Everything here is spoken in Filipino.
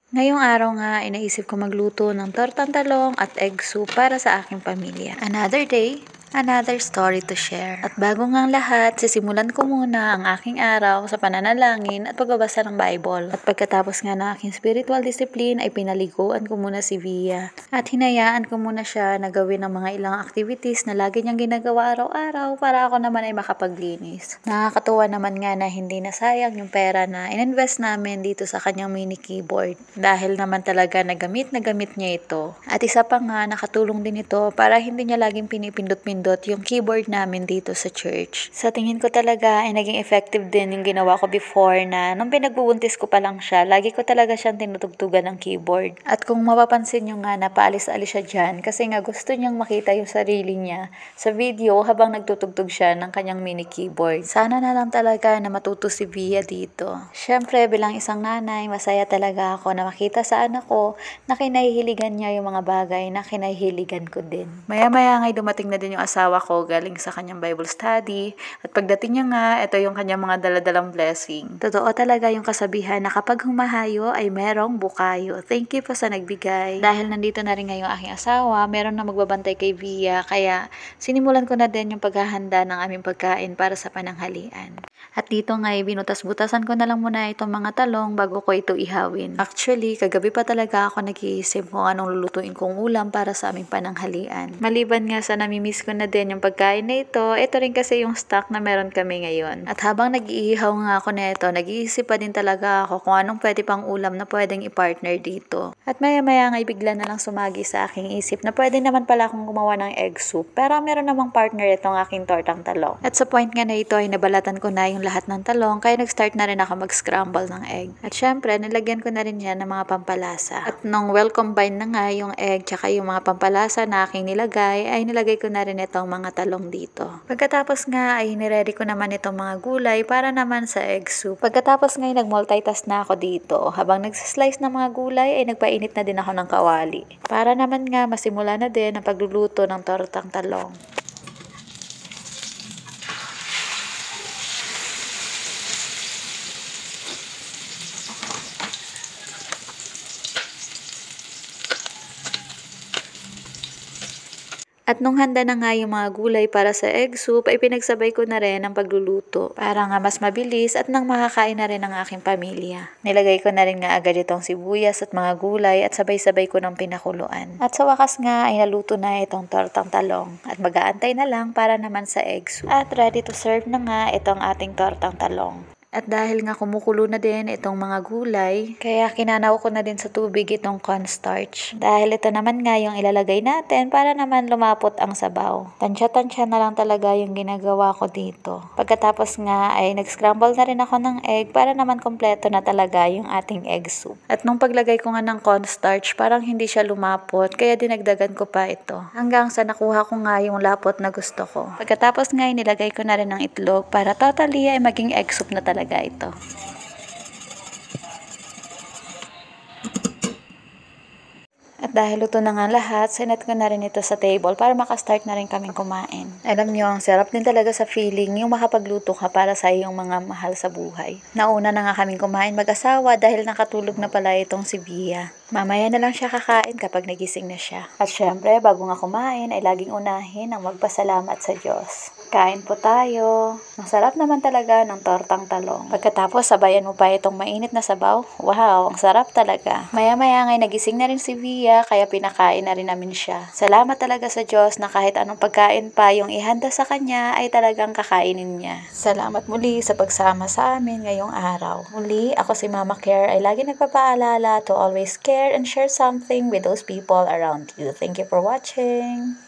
Ngayong araw nga, inaisip ko magluto ng tortang talong at egg soup para sa aking pamilya. Another day, another story to share. At bago nga ang lahat, sisimulan ko muna ang aking araw sa pananalangin at pagbabasa ng Bible. At pagkatapos nga ng aking spiritual discipline ay pinaliguan ko muna si Via. At hinayaan ko muna siya na gawin ng mga ilang activities na lagi niyang ginagawa araw-araw para ako naman ay makapaglinis. Nakakatuwa naman nga na hindi nasayang yung pera na ininvest namin dito sa kanyang mini keyboard. Dahil naman talaga nagamit niya ito. At isa pa nga, nakatulong din ito para hindi niya laging pinipindot-pindot yung keyboard namin dito sa church. Sa tingin ko talaga ay naging effective din yung ginawa ko before na nung pinagbubuntis ko pa lang siya, lagi ko talaga siyang tinutugtugan ng keyboard. At kung mapapansin nyo nga, napaalis-alis siya dyan kasi nga gusto niyang makita yung sarili niya sa video habang nagtutugtog siya ng kanyang mini keyboard. Sana na lang talaga na matuto si Via dito. Syempre, bilang isang nanay, masaya talaga ako na makita sa anak ko na kinahihiligan niya yung mga bagay na kinahihiligan ko din. Maya-maya nga'y dumating na din yung asawa ko galing sa kanyang Bible study at pagdating niya nga, ito yung kanyang mga daladalang blessing. Totoo talaga yung kasabihan na kapag humahayo ay merong bukayo. Thank you po sa nagbigay. Dahil nandito na rin ngayong aking asawa, meron na magbabantay kay Via kaya sinimulan ko na din yung paghahanda ng aming pagkain para sa pananghalian. At dito nga'y binutas-butasan ko na lang muna itong mga talong bago ko ito ihawin. Actually, kagabi pa talaga ako nag-iisip kung anong lulutuin kong ulam para sa aming pananghalian. Maliban nga sa namimiss ko na din yung pagkain na ito rin kasi yung stock na meron kami ngayon. At habang nag-iihaw nga ako na ito, nag-iisip pa din talaga ako kung anong pwede pang ulam na pwedeng i-partner dito. At maya-maya nga'y bigla na lang sumagi sa aking isip na pwede naman pala akong gumawa ng egg soup. Pero meron namang partner itong aking tortang talong. At sa point nga na ito ay nabalatan ko na yung lahat ng talong kaya nag-start na rin ako mag-scramble ng egg. At syempre, nilagyan ko na rin yan ng mga pampalasa. At nung well combine na nga yung egg tsaka yung mga pampalasa na aking nilagay, ay nilagay ko na rin itong mga talong dito. Pagkatapos nga ay niready ko naman itong mga gulay para naman sa egg soup. Pagkatapos nga ay nag-multitask na ako dito. Habang nagsaslice ng mga gulay ay nagpainit na din ako ng kawali. Para naman nga masimula na din ang pagluluto ng tortang talong. At nung handa na nga yung mga gulay para sa egg soup, ay pinagsabay ko na rin ang pagluluto para nga mas mabilis at nang makakain na rin ang aking pamilya. Nilagay ko na rin nga agad itong sibuyas at mga gulay at sabay-sabay ko ng pinakuluan. At sa wakas nga ay naluto na itong tortang talong at mag-aantay na lang para naman sa egg soup. At ready to serve na nga itong ating tortang talong. At dahil nga kumukulo na din itong mga gulay, kaya kinanaw ko na din sa tubig itong cornstarch. Dahil ito naman nga yung ilalagay natin para naman lumapot ang sabaw. Tansya-tansya na lang talaga yung ginagawa ko dito. Pagkatapos nga ay nag-scramble na rin ako ng egg para naman kompleto na talaga yung ating egg soup. At nung paglagay ko nga ng cornstarch, parang hindi siya lumapot, kaya dinagdagan ko pa ito. Hanggang sa nakuha ko nga yung lapot na gusto ko. Pagkatapos nga ay nilagay ko na rin ng itlog para totally ay maging egg soup na talaga ito. At dahil luto na nga lahat, sinet ko na rin ito sa table para makastart na rin kaming kumain. Alam nyo, ang sarap din talaga sa feeling yung makapagluto ka para sa iyong mga mahal sa buhay. Nauna na nga kaming kumain mag-asawa dahil nakatulog na pala itong si Via. Mamaya na lang siya kakain kapag nagising na siya. At syempre, bago nga kumain ay laging unahin ang magpasalamat sa Diyos. Kain po tayo. Masarap naman talaga ng tortang talong. Pagkatapos, sabayan mo pa itong mainit na sabaw. Wow, ang sarap talaga. Maya-maya ngay nagising na rin si Via, kaya pinakain na rin namin siya. Salamat talaga sa Diyos na kahit anong pagkain pa yung ihanda sa kanya ay talagang kakainin niya. Salamat muli sa pagsama sa amin ngayong araw. Muli, ako si Mama Care ay lagi nagpapaalala to always care and share something with those people around you. Thank you for watching.